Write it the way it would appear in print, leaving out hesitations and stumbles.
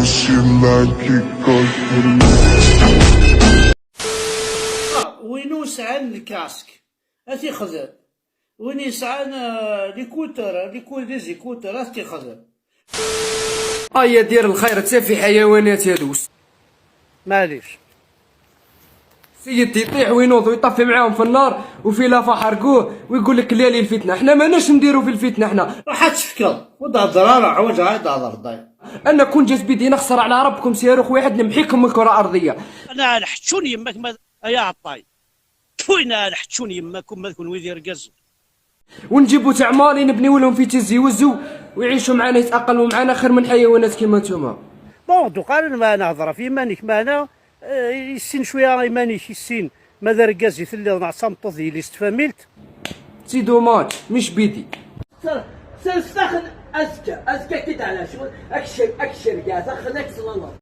she like it 'cause وينو سعان الكاسك أتي خزر وين سعان لي زيكوتر أتي خزر يا دير الخير تافي حيوانات هادوس معليش سيدي يطيح وينوض ويطفي معاهم في النار وفي لافا حرقوه ويقول لك لالي الفتنه، حنا ماناش نديرو في الفتنه حنا. راح تفكر وتهضر راه عوج عاد هضر ضايع. انا كون جات بيدي نخسر على ربكم صاروخ واحد نمحيكم من الكره الارضيه. انا نحتشون يماك يا عطاي فوينا نحتشون يماك وما تكون ويدير قز ونجيبو تاع مالي نبنيو لهم في تزيوزو ويعيشوا معنا يتاقلموا معنا خير من حيوانات كيما نتوما. بون دوكا انا ما نهضر في مانيك معنا يسين شويه مانيش يسين ماذا ركازي ثلي نعصا مطوذي لي استفاملت سي دوماج مش بيدي سنستخدم أزكى كده على شغل أكشر رجال خليك صلى الله